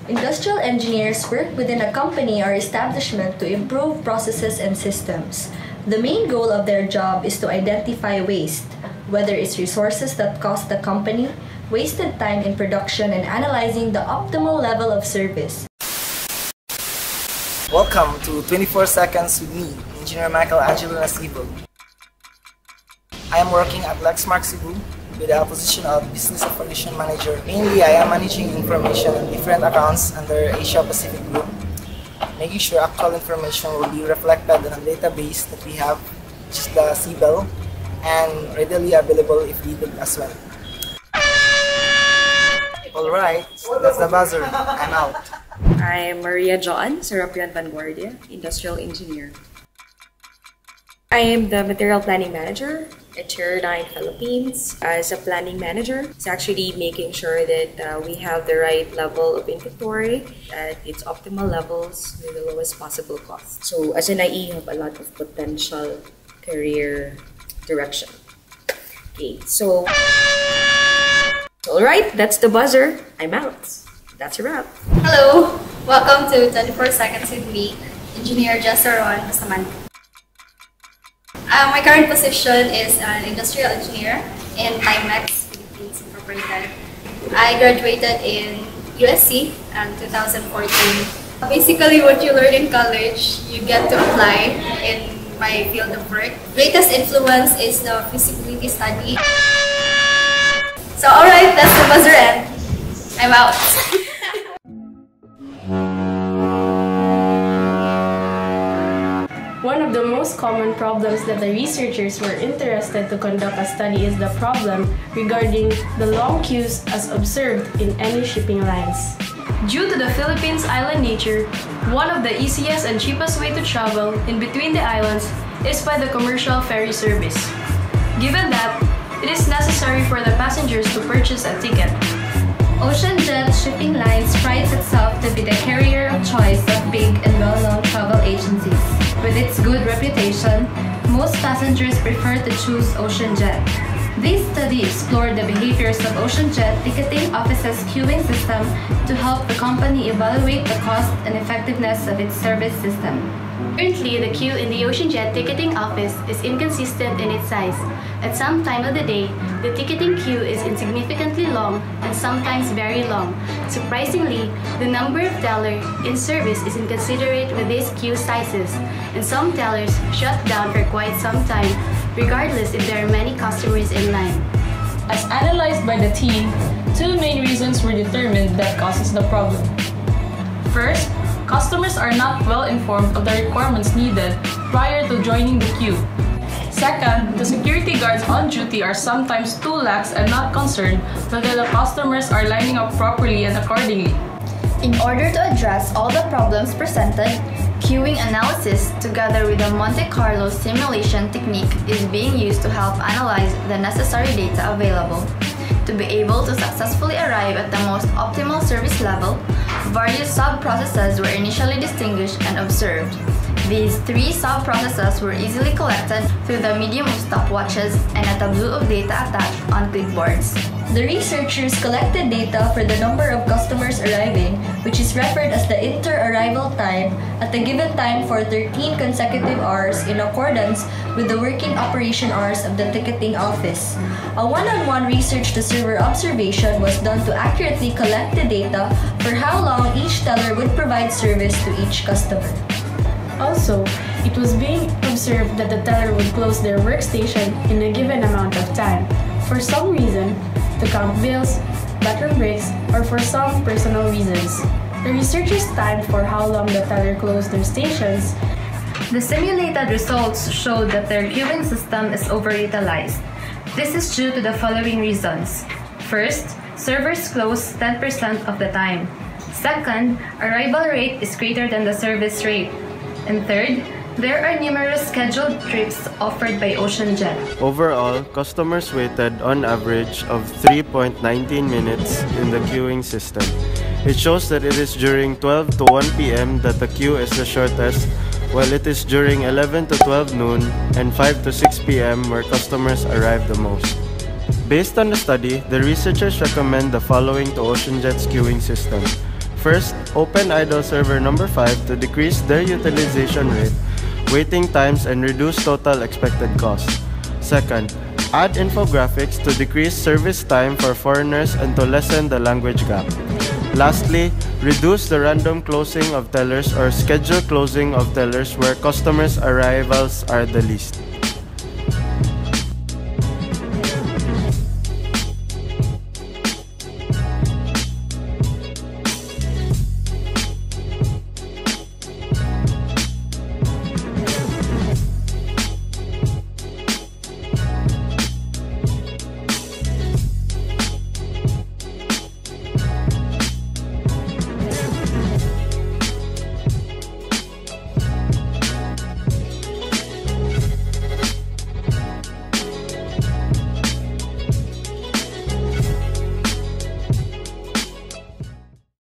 Industrial engineers work within a company or establishment to improve processes and systems. The main goal of their job is to identify waste, whether it's resources that cost the company, wasted time in production, and analyzing the optimal level of service. Welcome to 24 Seconds with me, Engineer Michael Angelo Nasibo. I am working at Lexmark Cebu with the position of Business Operation Manager. Mainly, I am managing information on different accounts under Asia Pacific Group, making sure actual information will be reflected on a database that we have, which is the CBEL, and readily available if needed as well. Alright, that's the buzzer. I'm out. I'm Maria John, Serapian Vanguardia, Industrial Engineer. I am the Material Planning Manager at Tier 9 Philippines. As a planning manager, it's actually making sure that we have the right level of inventory at its optimal levels with the lowest possible cost. So as an IE, you have a lot of potential career direction. Okay, so alright, that's the buzzer. I'm out. That's a wrap. Hello! Welcome to 24 Seconds with me, Engineer Jesseron Bustamante. My current position is an industrial engineer in Timex, Philippines Incorporated. I graduated in USC in 2014. Basically, what you learn in college, you get to apply in my field of work. Greatest influence is the feasibility study. So alright, that's the buzzer end. I'm out. One of the most common problems that the researchers were interested to conduct a study is the problem regarding the long queues as observed in any shipping lines. Due to the Philippines' island nature, one of the easiest and cheapest way to travel in between the islands is by the commercial ferry service. Given that, it is necessary for the passengers to purchase a ticket. OceanJet Shipping Lines prides itself to be the carrier of choice of big and well-known travel agencies. With its good reputation, most passengers prefer to choose OceanJet. This study explored the behaviors of OceanJet ticketing office's queuing system to help the company evaluate the cost and effectiveness of its service system. Currently, the queue in the OceanJet ticketing office is inconsistent in its size. At some time of the day, the ticketing queue is insignificantly long and sometimes very long. Surprisingly, the number of tellers in service is inconsiderate with these queue sizes, and some tellers shut down for quite some time, regardless if there are many customers in line. As analyzed by the team, two main reasons were determined that causes the problem. First, customers are not well informed of the requirements needed prior to joining the queue. Second, the security guards on duty are sometimes too lax and not concerned whether the customers are lining up properly and accordingly. In order to address all the problems presented, queuing analysis together with a Monte Carlo simulation technique is being used to help analyze the necessary data available. To be able to successfully arrive at the most optimal service level, various sub-processes were initially distinguished and observed. These three sub-processes were easily collected through the medium of stopwatches and a tableau of data attached on clipboards. The researchers collected data for the number of customers arriving, which is referred as the inter-arrival time, at a given time for 13 consecutive hours in accordance with the working operation hours of the ticketing office. A one-on-one research-to-server observation was done to accurately collect the data for how long each teller would provide service to each customer. Also, it was being observed that the teller would close their workstation in a given amount of time, for some reason, to count bills, bathroom breaks, or for some personal reasons. The researchers timed for how long the teller closed their stations. The simulated results showed that their queuing system is overutilized. This is due to the following reasons. First, servers close 10% of the time. Second, arrival rate is greater than the service rate. And third, there are numerous scheduled trips offered by OceanJet. Overall, customers waited on average of 3.19 minutes in the queuing system. It shows that it is during 12 to 1 p.m. that the queue is the shortest, while it is during 11 to 12 noon and 5 to 6 p.m. where customers arrive the most. Based on the study, the researchers recommend the following to OceanJet's queuing system. First, open idle server number 5 to decrease their utilization rate, waiting times, and reduce total expected cost. Second, add infographics to decrease service time for foreigners and to lessen the language gap. Lastly, reduce the random closing of tellers or schedule closing of tellers where customers' arrivals are the least.